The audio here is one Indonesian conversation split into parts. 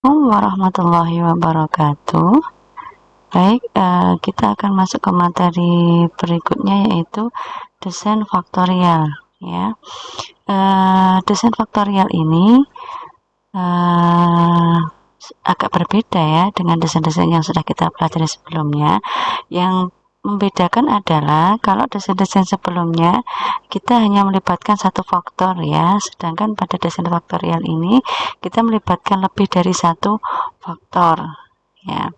Assalamualaikum warahmatullahi wabarakatuh. Baik, kita akan masuk ke materi berikutnya, yaitu desain faktorial. Ya, desain faktorial ini agak berbeda ya dengan desain-desain yang sudah kita pelajari sebelumnya. Yang membedakan adalah kalau desain-desain sebelumnya kita hanya melibatkan satu faktor ya, sedangkan pada desain faktorial ini kita melibatkan lebih dari satu faktor ya.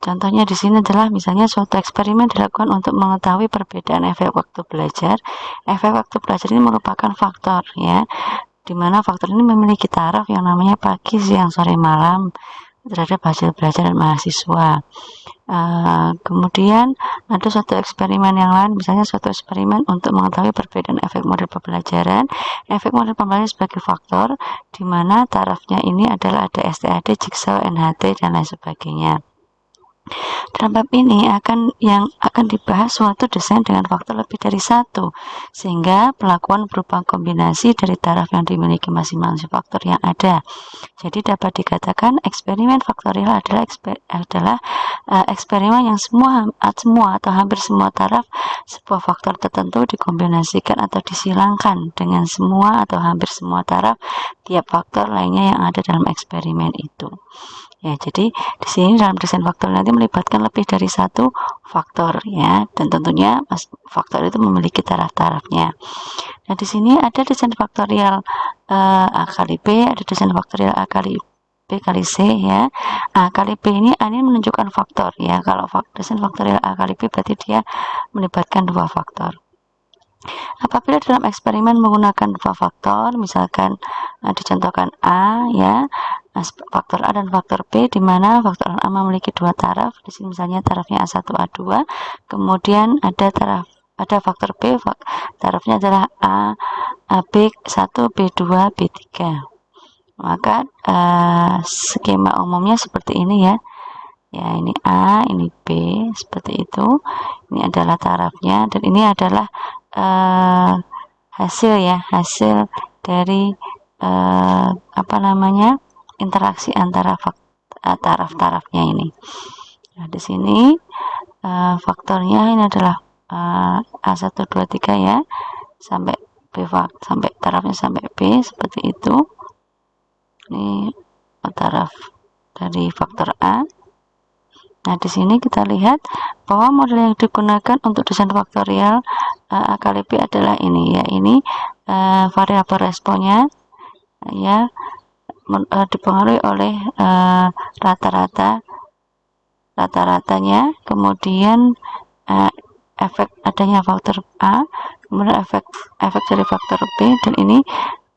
Contohnya di sini adalah misalnya suatu eksperimen dilakukan untuk mengetahui perbedaan efek waktu belajar. Efek waktu belajar ini merupakan faktor ya, di mana faktor ini memiliki taraf yang namanya pagi, siang, sore, malam terhadap hasil belajar mahasiswa. Kemudian ada suatu eksperimen yang lain, misalnya suatu eksperimen untuk mengetahui perbedaan efek model pembelajaran. Efek model pembelajaran sebagai faktor, di mana tarafnya ini adalah ada STAD, Jigsaw, NHT, dan lain sebagainya. Dalam bab ini yang akan dibahas suatu desain dengan faktor lebih dari satu, sehingga pelakuan berupa kombinasi dari taraf yang dimiliki masing-masing faktor yang ada. Jadi dapat dikatakan eksperimen faktorial adalah eksperimen yang semua atau hampir semua taraf sebuah faktor tertentu dikombinasikan atau disilangkan dengan semua atau hampir semua taraf tiap faktor lainnya yang ada dalam eksperimen itu. Ya, jadi di sini dalam desain faktorial nanti melibatkan lebih dari satu faktor ya, dan tentunya faktor itu memiliki taraf-tarafnya. Nah, di sini ada desain faktorial A kali B, ada desain faktorial A kali B kali C ya. A kali B ini menunjukkan faktor ya. Kalau desain faktorial A kali B berarti dia melibatkan dua faktor. Apabila dalam eksperimen menggunakan dua faktor, misalkan dicontohkan A ya, faktor A dan faktor B, di mana faktor A memiliki dua taraf. Di sini misalnya tarafnya A1, A2, kemudian ada faktor B, tarafnya adalah B1, B2, B3. Maka skema umumnya seperti ini ya. Ya, ini A, ini B, seperti itu. Ini adalah tarafnya, dan ini adalah hasil dari interaksi antara taraf-tarafnya ini. Nah, di sini faktornya ini adalah A1, 2, 3 ya, sampai sampai tarafnya sampai B, seperti itu. Ini taraf dari faktor A. Nah, di sini kita lihat bahwa model yang digunakan untuk desain faktorial A kali B adalah ini ya, ini variabel responnya ya, dipengaruhi oleh rata-ratanya, kemudian efek adanya faktor A, kemudian efek dari faktor B, dan ini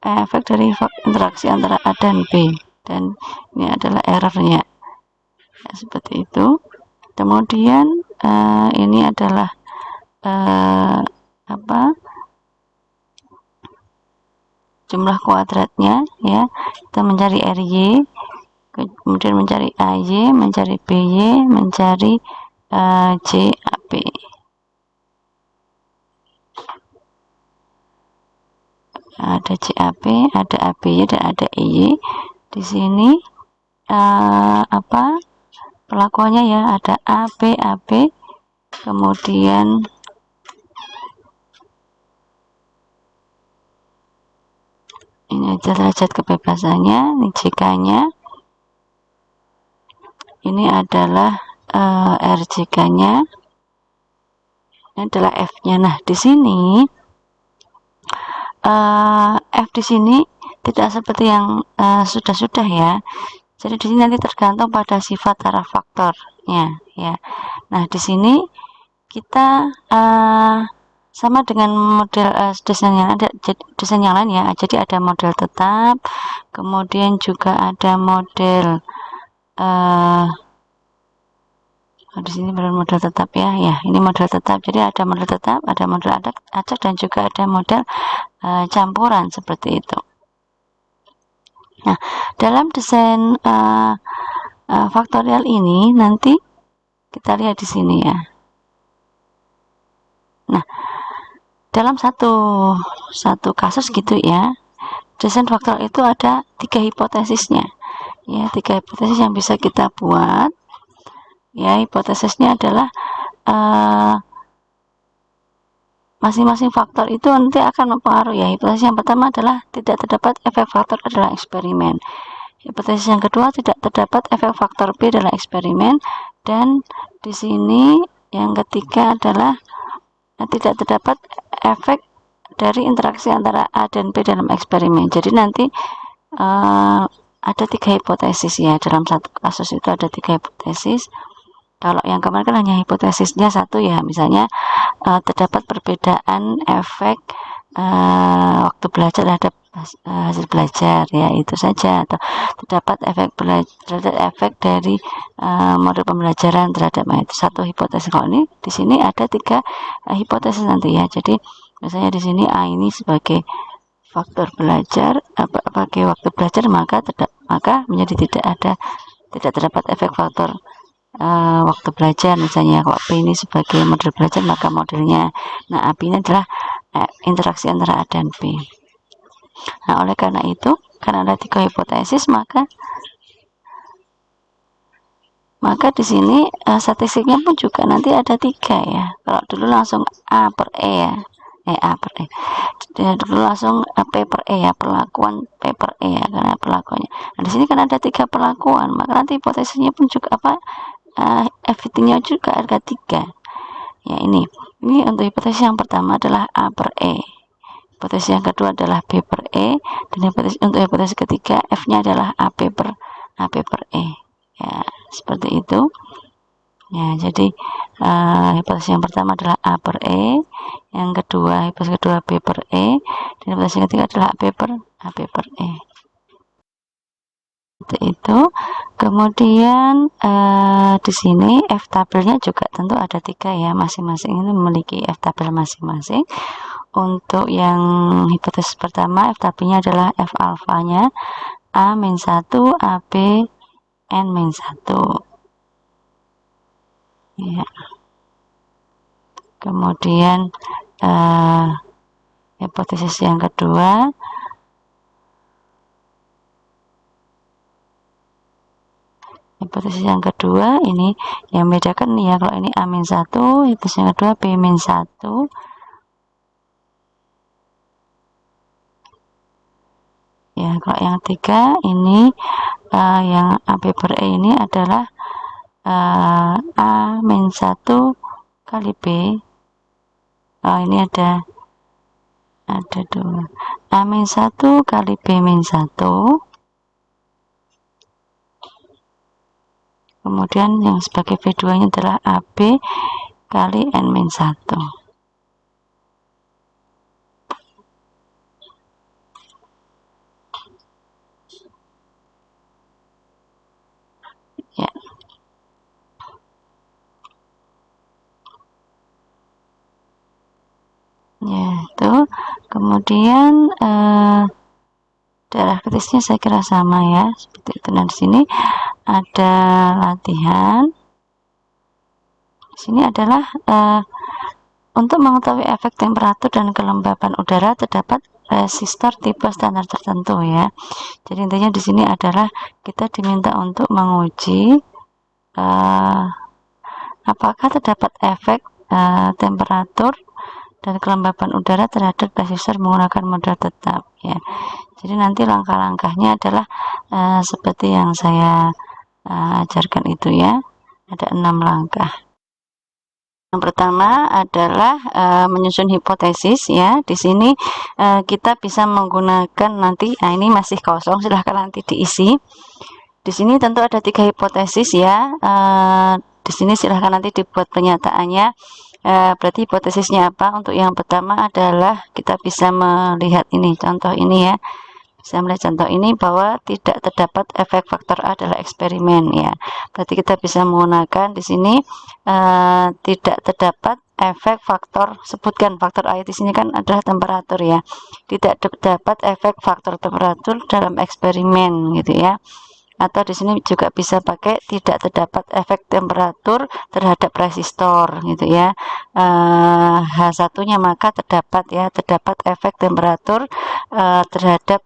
efek dari interaksi antara A dan B, dan ini adalah errornya ya, seperti itu. Kemudian ini adalah jumlah kuadratnya ya. Kita mencari RY, kemudian mencari AY, mencari BY, mencari JAB. Ada JAB, ada ABY, dan ada EY. Di sini pelakuannya ya, ada AB, kemudian ini adalah derajat kebebasannya, ini JK-nya, ini adalah RJK-nya, ini adalah F-nya. Nah, di sini F di sini tidak seperti yang sudah ya. Jadi di sini nanti tergantung pada sifat taraf faktornya ya. Nah, di sini kita sama dengan model desain yang lain ya. Jadi ada model tetap, kemudian juga ada model di sini model tetap ya. Ya, ini model tetap. Jadi ada model tetap, ada model acak, dan juga ada model campuran seperti itu. Nah, dalam desain faktorial ini nanti kita lihat di sini ya. Nah, dalam satu kasus gitu ya, desain faktor itu ada 3 hipotesisnya ya, 3 hipotesis yang bisa kita buat ya. Hipotesisnya adalah masing-masing faktor itu nanti akan mempengaruhi ya. Hipotesis yang pertama adalah tidak terdapat efek faktor adalah eksperimen. Hipotesis yang kedua, tidak terdapat efek faktor B dalam eksperimen. Dan di sini yang ketiga adalah tidak terdapat efek dari interaksi antara A dan B dalam eksperimen. Jadi nanti ada 3 hipotesis ya, dalam satu kasus itu ada 3 hipotesis. Kalau yang kemarin kan hanya hipotesisnya satu ya, misalnya terdapat perbedaan efek waktu belajar terhadap hasil belajar ya, itu saja. Atau terdapat efek dari model pembelajaran terhadap itu satu hipotesis. Kalau ini di sini ada 3 hipotesis nanti ya. Jadi misalnya di sini A ini sebagai faktor belajar, sebagai waktu belajar, maka menjadi tidak terdapat efek faktor waktu belajar misalnya. Kalau B ini sebagai model belajar, maka modelnya. Nah, A B ini adalah interaksi antara A dan B. Nah, oleh karena itu, karena ada 3 hipotesis, maka di sini statistiknya pun juga nanti ada 3 ya. Kalau dulu langsung A per E ya, A per E. Dulu langsung P per E ya, perlakuan P per E ya, karena perlakuannya. Nah, di sini kan ada 3 perlakuan, maka nanti hipotesisnya pun juga everything-nya juga ada 3 ya. Ini untuk hipotesis yang pertama adalah A per E, hipotesis yang kedua adalah B per E, dan untuk hipotesis ketiga F-nya adalah AP per E ya, seperti itu ya. Jadi hipotesis yang pertama adalah A per E, yang kedua hipotesis kedua B per E, dan hipotesis yang ketiga adalah AP per E. Itu kemudian di sini F tabelnya juga tentu ada 3 ya, masing-masing ini memiliki F tabel masing-masing. Untuk yang hipotesis pertama, F tabelnya adalah F alfanya A-1, AB, N-1 ya. Kemudian hipotesis yang kedua, ini yang bedakan ya, kalau ini A-1, hipotesis yang kedua B-1 ya. Kalau yang 3 ini yang AB per E ini adalah A-1 kali B. Ini ada 2 A-1 kali B-1. Kemudian yang sebagai V2 nya adalah AB kali N-1 ya. Ya, itu. Kemudian daerah kritisnya saya kira sama ya, seperti itu. Nah, di sini ada latihan. Di sini adalah untuk mengetahui efek temperatur dan kelembapan udara terdapat resistor tipe standar tertentu ya. Jadi intinya di sini adalah kita diminta untuk menguji apakah terdapat efek temperatur dan kelembapan udara terhadap resistor menggunakan model tetap ya. Jadi nanti langkah-langkahnya adalah seperti yang saya ajarkan itu ya. Ada 6 langkah. Yang pertama adalah menyusun hipotesis ya. Di sini kita bisa menggunakan nanti, ini masih kosong, silahkan nanti diisi. Di sini tentu ada 3 hipotesis ya. Di sini silahkan nanti dibuat pernyataannya. Berarti hipotesisnya apa? Untuk yang pertama adalah kita bisa melihat ini, contoh ini ya. Bisa melihat contoh ini bahwa tidak terdapat efek faktor A adalah eksperimen ya. Berarti kita bisa menggunakan di sini tidak terdapat efek faktor, sebutkan faktor A di sini kan adalah temperatur ya. Tidak terdapat efek faktor temperatur dalam eksperimen gitu ya. Atau di sini juga bisa pakai tidak terdapat efek temperatur terhadap resistor gitu ya. H1-nya maka terdapat efek temperatur terhadap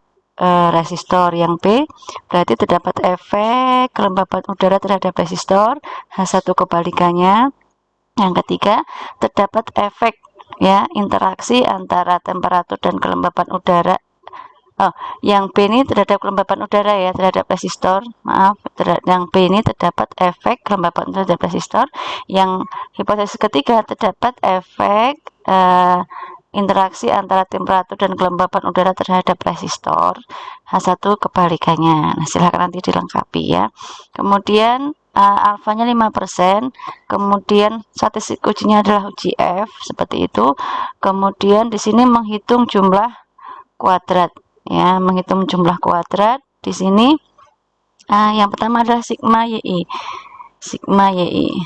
resistor. Yang B berarti terdapat efek kelembapan udara terhadap resistor. H1 kebalikannya. Yang ketiga, terdapat efek ya interaksi antara temperatur dan kelembapan udara. Yang B ini terhadap kelembapan udara ya, terhadap resistor. Maaf, yang B ini terdapat efek kelembapan udara terhadap resistor. Yang hipotesis ketiga, terdapat efek interaksi antara temperatur dan kelembapan udara terhadap resistor. H1 kebalikannya. Nah, silahkan nanti dilengkapi ya. Kemudian alfanya 5%, kemudian statistik ujinya adalah uji F, seperti itu. Kemudian di sini menghitung jumlah kuadrat ya, menghitung jumlah kuadrat. Di sini yang pertama adalah sigma YI. Sigma YI.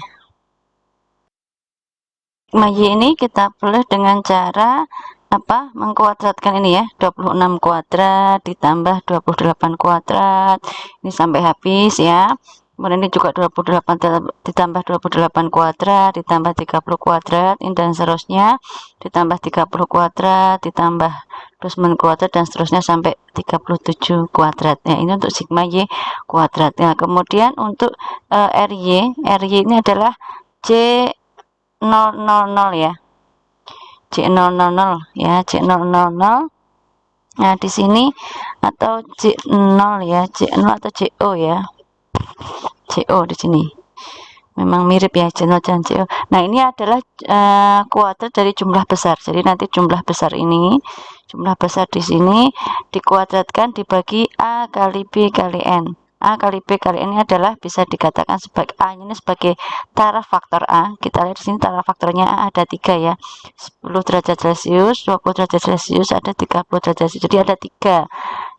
Sigma Y ini kita peroleh dengan cara apa? Mengkuadratkan ini ya, 26 kuadrat ditambah 28 kuadrat. Ini sampai habis ya. Kemudian ini juga 28 ditambah 28 kuadrat ditambah 30 kuadrat, ini dan seterusnya, ditambah 30 kuadrat ditambah 29 kuadrat dan seterusnya sampai 37 kuadrat ya. Ini untuk sigma Y kuadrat. Nah, kemudian untuk RY ini adalah C000 ya, C000 ya, C000. Nah, di sini atau C0 ya, C0 atau CO ya, CO di sini memang mirip ya, C0 dan CO. Nah, ini adalah kuadrat dari jumlah besar. Jadi nanti jumlah besar ini, jumlah besar di sini dikuadratkan dibagi A kali B kali N. A kali B kali N ini adalah bisa dikatakan sebagai A ini sebagai taraf faktor A. Kita lihat di sini taraf faktornya A ada 3 ya. 10 derajat Celcius, 20 derajat Celcius, ada 30 derajat Celcius. Jadi ada 3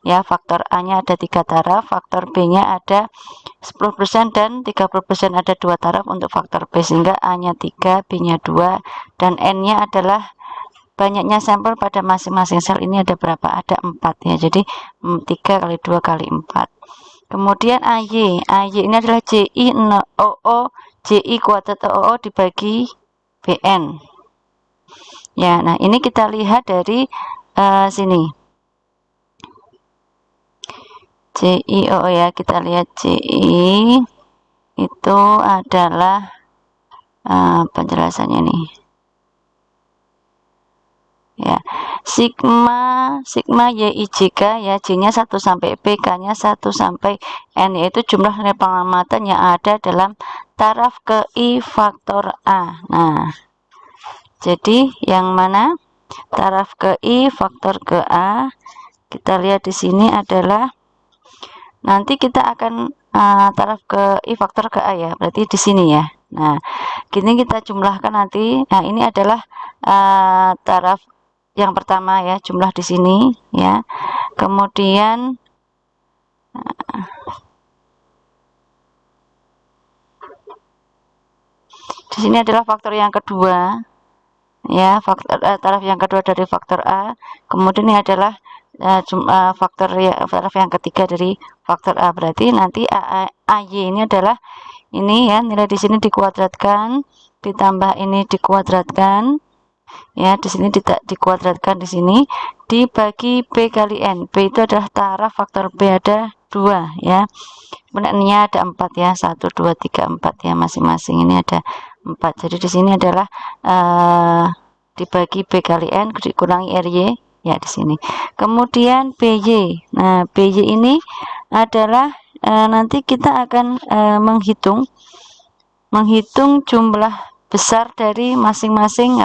ya, faktor A-nya ada 3 taraf, faktor B-nya ada 10% dan 30% ada 2 taraf untuk faktor B, sehingga A-nya 3, B-nya 2, dan N-nya adalah banyaknya sampel pada masing-masing sel ini ada berapa? Ada 4 ya. Jadi 3 kali 2 kali 4. Kemudian AY ini adalah JI OO, JI kuadrat OO dibagi BN. Ya, nah ini kita lihat dari sini. JI OO ya, kita lihat JI itu adalah penjelasannya nih. Ya, sigma YIJK ya, J-nya 1 sampai P, K-nya 1 sampai N, yaitu jumlah nilai pengamatan yang ada dalam taraf ke I faktor A. Nah, jadi yang mana taraf ke I faktor ke A? Kita lihat di sini adalah nanti kita akan taraf ke I faktor ke A ya, berarti di sini ya. Nah, gini kita jumlahkan nanti. Nah, ini adalah taraf yang pertama ya, jumlah di sini ya. Kemudian di sini adalah faktor yang kedua ya, faktor taraf yang kedua dari faktor A. Kemudian ini adalah faktor taraf yang ketiga dari faktor A. Berarti nanti AY ini adalah ini ya, nilai di sini dikuadratkan ditambah ini dikuadratkan ya, di sini tidak dikuadratkan, di sini dibagi B kali N. B itu adalah taraf, faktor B ada 2 ya. Kemudian N-nya ada 4 ya, 1 2 3 4 ya, masing-masing ini ada 4. Jadi di sini adalah dibagi B kali N dikurangi RY ya di sini. Kemudian BY. Nah, BY ini adalah nanti kita akan menghitung jumlah besar dari masing-masing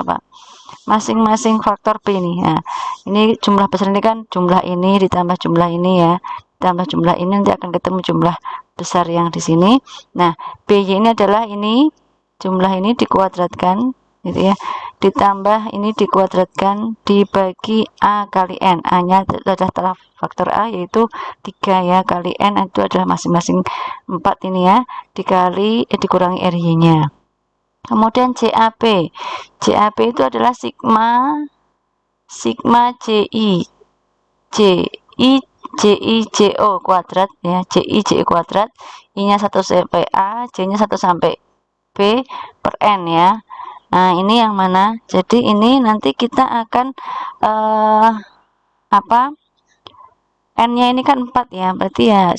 masing-masing faktor B ini. Nah, ini jumlah besar ini kan jumlah ini ditambah jumlah ini ya, ditambah jumlah ini, nanti akan ketemu jumlah besar yang di sini. Nah, BY ini adalah ini, jumlah ini dikuadratkan gitu ya, ditambah ini dikuadratkan dibagi A kali N. A-nya adalah faktor A yaitu 3 ya, kali N itu adalah masing-masing 4 ini ya, dikali dikurangi RY-nya. Kemudian CAP itu adalah sigma JI JO kuadrat ya, JI kuadrat, I-nya 1 sampai A, J-nya 1 sampai B per N ya. Nah, ini yang mana? Jadi ini nanti kita akan N-nya ini kan 4 ya, berarti ya